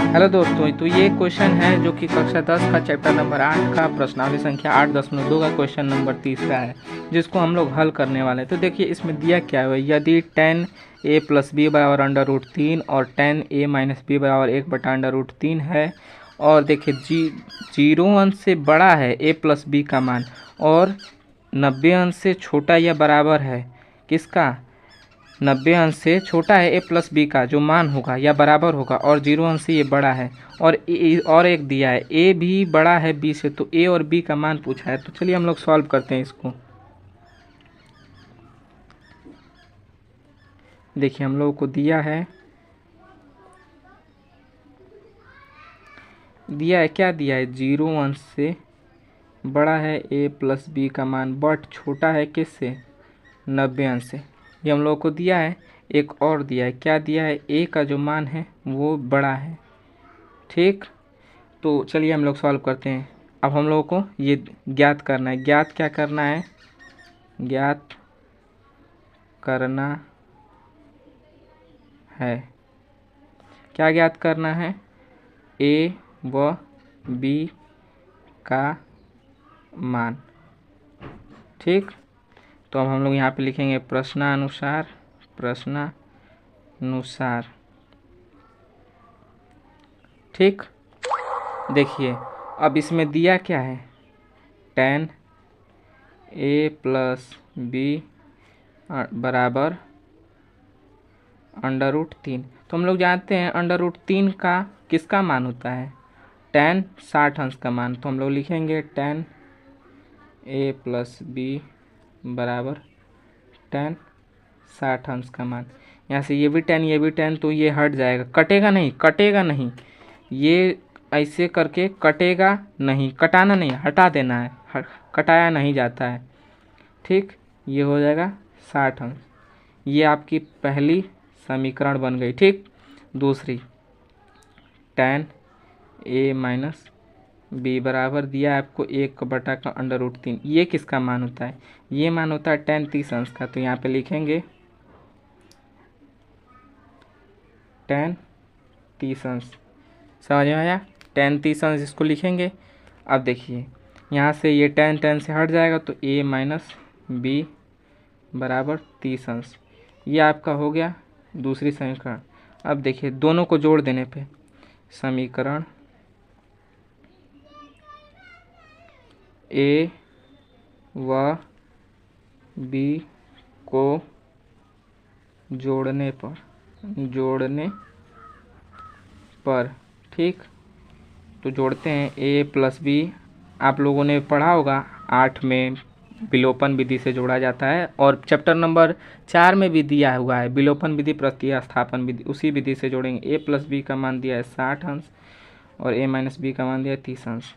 Hello दोस्तों, तो ये क्वेश्चन है जो कि कक्षा 10 का चैप्टर नंबर 8 का प्रश्नावली संख्या 8.2 का क्वेश्चन नंबर 30 है, जिसको हम लोग हल करने वाले हैं। तो देखिए इसमें दिया क्या है, यदि tan a + b बराबर √3 और tan a - b बराबर 1/√3 है, और देखिए 0 अंश से बड़ा है a + b का मान और 90 अंश से छोटा या बराबर है किसका, 90 अंश से छोटा है a + b का जो मान होगा या बराबर होगा, और 0 अंश से ये बड़ा है, और एक दिया है a भी बड़ा है b से, तो a और b का मान पूछा है। तो चलिए हम लोग सॉल्व करते हैं इसको। देखिए हम लोगों को दिया है क्या दिया है, 0 अंश से बड़ा है a + b का मान, बट छोटा है किससे, 90 अंश से। ये हम लोगों को दिया है। एक और दिया है, क्या दिया है, a का जो मान है वो बड़ा है। ठीक, तो चलिए हम लोग सॉल्व करते हैं। अब हम लोगों को ये ज्ञात करना है। ज्ञात क्या करना है, ज्ञात करना है, क्या ज्ञात करना है, a व b का मान। ठीक, तो अब हम लोग यहाँ पे लिखेंगे प्रश्नानुसार। ठीक, देखिए अब इसमें दिया क्या है, tan a + b बराबर √3। तो हम लोग जानते हैं √3 का किसका मान होता है, tan 60 अंश का मान। तो हम लोग लिखेंगे tan a + b बराबर tan 60 अंश का मान। यहाँ से ये भी tan, तो ये हट जाएगा, कटेगा नहीं, ये ऐसे करके कटेगा नहीं, कटाना नहीं, हटा देना है, कटाया नहीं जाता है। ठीक, ये हो जाएगा 60 अंश। ये आपकी पहली समीकरण बन गई। ठीक, दूसरी tan a - b बराबर दिया है आपको 1/√3। ये किसका मान होता है, ये मान होता है tan 30 अंश का। तो यहाँ पे लिखेंगे tan 30 अंश, समझ में आया, tan 30 अंश इसको लिखेंगे। अब देखिए यहाँ से ये tan से हट जाएगा, तो a - b बराबर 30 अंश। ये आपका हो गया दूसरी समीकरण। अब देखिए दोनों को जोड़ देने पे समीकरण a व b को जोड़ने पर ठीक, तो जोड़ते हैं a + b। आप लोगों ने पढ़ा होगा 8 में विलोपन विधि से जोड़ा जाता है, और चैप्टर नंबर 4 में भी दिया हुआ है विलोपन विधि प्रतिस्थापन विधि, उसी विधि से जोड़ेंगे। a + b का मान दिया है 60 अंश और a - b का मान दिया है 30 अंश।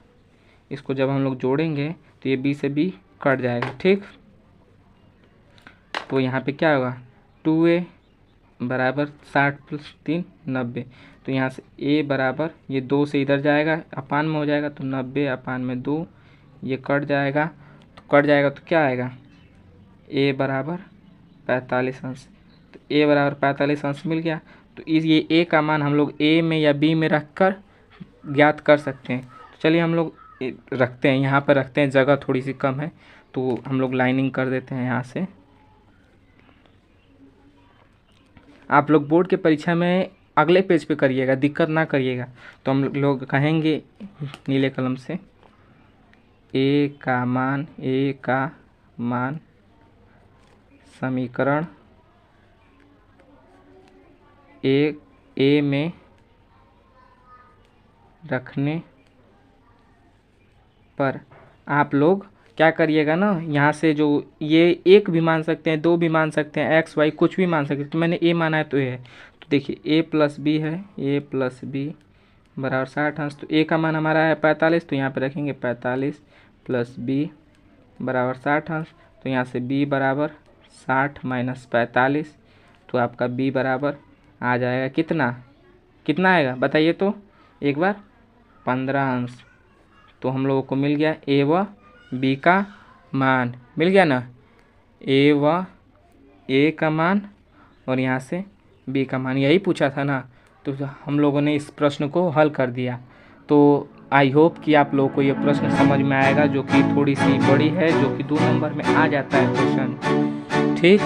इसको जब हम लोग जोड़ेंगे तो ये b से b कट जाएगा। ठीक, तो यहाँ पे क्या होगा, 2a बराबर 60 + 3 90। तो यहाँ से a बराबर, ये 2 से इधर जाएगा, अपान में हो जाएगा, तो 90 अपान में 2, ये कट जाएगा। तो क्या आएगा, a बराबर 45 अंश। तो a बराबर 45 अंश मिल गया। तो ये a का मान हम लोग a में या b में रख कर ज्ञात कर सकते हैं। तो चलिए हम लोग रखते हैं, यहाँ पर रखते हैं, जगह थोड़ी सी कम है तो हम लोग लाइनिंग कर देते हैं यहाँ से। आप लोग बोर्ड के परीक्षा में अगले पेज पे करिएगा, दिक्कत ना करिएगा। तो हम लोग कहेंगे नीले कलम से a का मान समीकरण a में रखने पर आप लोग क्या करिएगा ना, यहाँ से जो ये 1 भी मान सकते हैं, 2 भी मान सकते हैं, x y कुछ भी मान सकते हैं। तो मैंने a माना है तो ये है। तो देखिए a + b है, a + b बराबर 60 अंश। तो a का मान हमारा है 45, तो यहाँ पे रखेंगे 45 + b बराबर 60 अंश। तो यहाँ से b बराबर 60 - 45, तो आपका b बराबर आ जाएगा कितना आएगा बताइए तो एक बार, 15 अंश। तो हम लोगों को मिल गया a व b का मान, मिल गया ना, a व a का मान और यहाँ से b का मान, यही पूछा था ना। तो हम लोगों ने इस प्रश्न को हल कर दिया। तो आई होप कि आप लोगों को ये प्रश्न समझ में आएगा, जो कि थोड़ी सी बड़ी है, जो कि 2 नंबर में आ जाता है क्वेश्चन। ठीक।